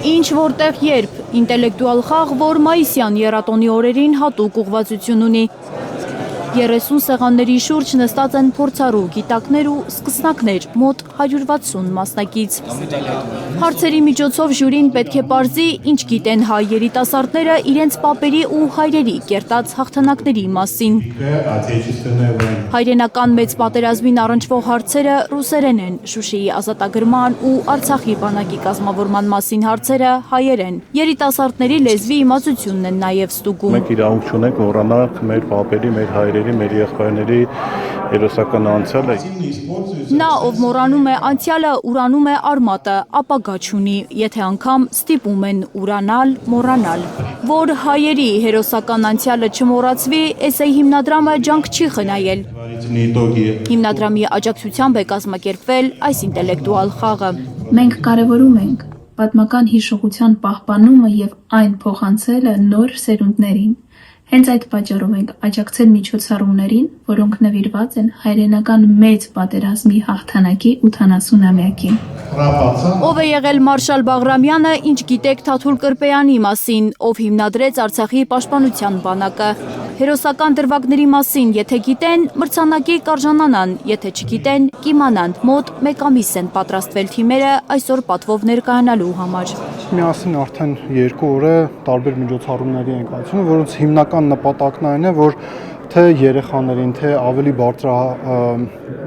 Ինչ որտեղ երբ ինտելեկտուալ խաղ, որ մայիսյան եռատոնի օրերին հատուկ ուղղվածություն ունի։ 30 սեղանների շուրջ նստած են փորձառու գիտակներ ու սկսնակներ, մոտ 160 մասնակից։ Հարցերի միջոցով ժյուրին պետք է պարզի, ինչ գիտեն հայ երիտասարդները իրենց պապերի ու հայրերի կերտած հաղթանակների մասին։ Հայրենական մեծ պատերազմին առնչվող հարցերը ռուսերեն են, Շուշիի ազատագրման ու Արցախի բանակի կազմավորման մասին հարցերը հայերեն։ Երիտասարդների լեզվի իմացությունն են նաև ստուգում։ Մենք իրավունք չունենք մոռանալ մեր պապերի, մեր հայրերի, մեր եղբայրների հերոսական անցյալը։ Նա, ով մոռանում է անցյալը, ուրանում է արմատը, ապագա չունի, եթե անգամ ստիպում են ուրանալ, մոռանալ։ Որ հայերի հերոսական անցյալը չմոռացվի, էսեյ հիմնադրամը ջանք չի խնայել։ Հիմնադրամի աջակցությամբ է կազմակերպվել այս ինտելեկտուալ խաղը։ Մենք կարևորում ենք պատմական հիշողության պահպանումը և այն փոխանցելը նոր սերունդներին։ Հենց այդ պատճառով ենք աջակցել միջոցառումներին, որոնք նվիրված են հայրենական մեծ պատերազմի հաղթանակի 80-ամյակին։ Ով է եղել Մարշալ Բաղրամյանը, ինչ գիտեք Թաթուլ Կրպեյանի մասին, ով հիմնադրեց Արցախի պաշտպանության բանակը։ Հերոսական դրվագների մասին, եթե գիտեն, մրցանակի կարժանանան, եթե չգիտեն, կիմանան։ Մոտ 1 ամիս են պատրաստվել թիմերը այսօր պատվով ներկայանալու համար։ Միասին արդեն 2 օր է տարբեր միջոցառումների ենք այցելում, որոնց հիմնական նպատակն այն է, որ թե երեխաներին, թե ավելի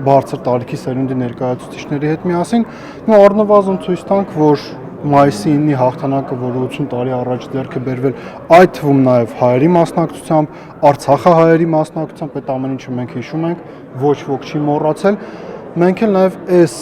բարձր տարիքի սերունդի ներկայացուցիչների հետ միասին ու առնվազն ցույց տանք, որ մայիսի 9-ի հաղթանակը, որը 80 տարի առաջ ձեռք է բերվել, այդ թվում նաև հայերի մասնակցությամբ, արցախահայերի մասնակցությամբ, այդ ամեն ինչը մենք հիշում ենք, ոչ ոք չի մոռացել։ Մենք էլ նաև այս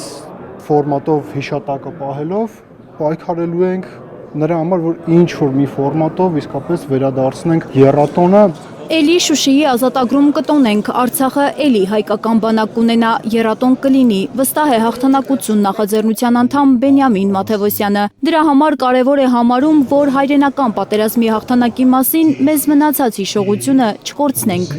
ֆորմատով հիշատակը պահելով պայքարելու ենք նրա համար, որ ինչ որ մի ֆորմատով իսկապես վերադարձնենք եռատոնը։ Էլի Շուշիի ազատագրում կտոնենք, Արցախը էլի հայկական բանակ կունենա, եռատոն կլինի, վստահ է հաղթանակություն նախաձեռնության անդամ Բենյամին Մաթևոսյանը։ Դրա համար կարևոր է համարում, որ հայրենական պատերազմի հաղթանակի մասին մեզ մնացած հիշողությունը չկորցնենք։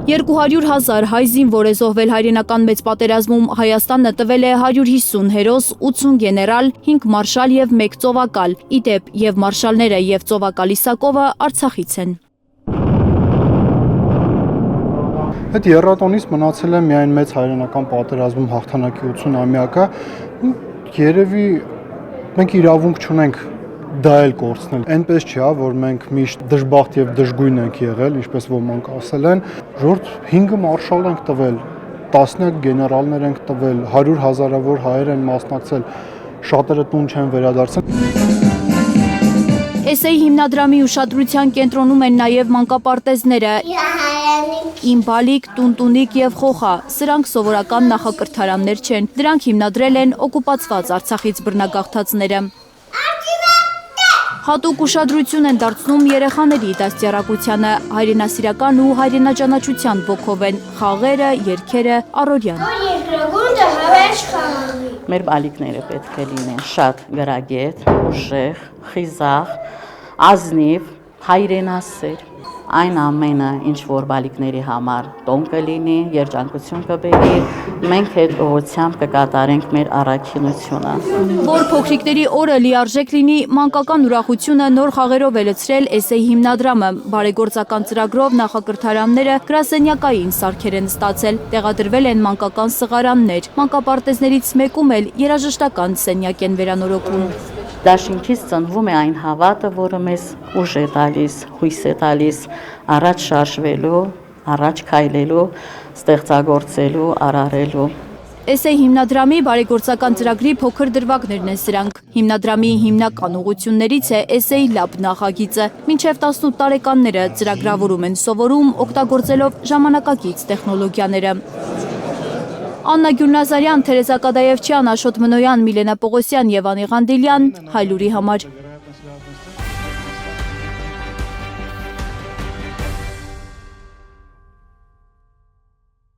200,000 հայ զինվոր է զոհվել հայրենական մեծ պատերազմում, Հայաստանը տվել է 150 հերոս, 80 գեներալ, 5 մարշալ և 1 ծովակալ։ Իդեպ և մարշալները և ծովակալ Իսակովը Արցախից են։ Այդ եռատոնից մնացել է միայն մեծ հայրենական պատերազմում հաղթանակի 80-ամյակը։ Երևի մենք իրավունք չունենք դա էլ կորցնել։ Այնպես չի, որ մենք միշտ դժբախտ եւ դժգույն ենք եղել, ինչպես ոմանք ասել են, ժողովուրդ 5 մարշալ ենք տվել, տասնյակ գեներալներ ենք տվել, 100,000-ավոր հայեր են մասնակցել, շատերը տուն չեն վերադարձել։ Էսեյ հիմնադրամի ուշադրության կենտրոնում են նաև մանկապարտեզները։ Իմ բալիկ, տունտունիկ և խոխա, սրանք սովորական նախակրթարաններ չեն, դրանք հիմնադրել են օկուպացված Արցախից բռնագաղթածները։ Հատուկ ուշադրություն են դարձնում երեխաների դաստիարակությանը, հայրենասիրական ու հայրենաճանաչության ոգով են խաղերը, երգերը, առօրյան։ Երկրագունդը հավերժ խաղի։ Մեր բալիկները պետք է լինեն շատ գրագետ, ուժեղ, խիզախ, ազնիվ, հայրենասեր։ Այն ամենը, ինչ որ բալիկների համար տոն կլինի, երջանկություն կբերի, մենք այդ ուղղությամբ կկատարենք մեր առաքինությունը։ Որ փոքրիկների օրը լիարժեք լինի, մանկական ուրախությունը նոր խաղերով է լցրել էսեյ հիմնադրամը։ Բարեգործական ծրագրով նախակրթարանները գրասենյակային սարքեր են ստացել, տեղադրվել են մանկական սղարաններ, մանկապարտեզներից մեկում էլ երաժշտական սենյակ են վերանորոգում։ Դաշինքից ծնվում է այն հավատը, որը մեզ ուժ է տալիս, հույս է տալիս առաջ շարժվելու, առաջ քայլելու, ստեղծագործելու, արարելու։ Էսեյ հիմնադրամի բարեգործական ծրագրի փոքր դրվագներն են սրանք։ Հիմնադրամի հիմնական ուղղություններից է Էսեյ Լաբ նախագիծը։ Մինչև 18 տարեկանները ծրագրավորում են սովորում, օգտագործելով ժամանակակից տեխնոլոգիաները։ Աննա Գյուլնազարյան, Թերեզա Կադայևչյան, Աշոտ Մնոյան, Միլենա Պողոսյան և Անի Ղանդիլյան, Հայլուրի համար։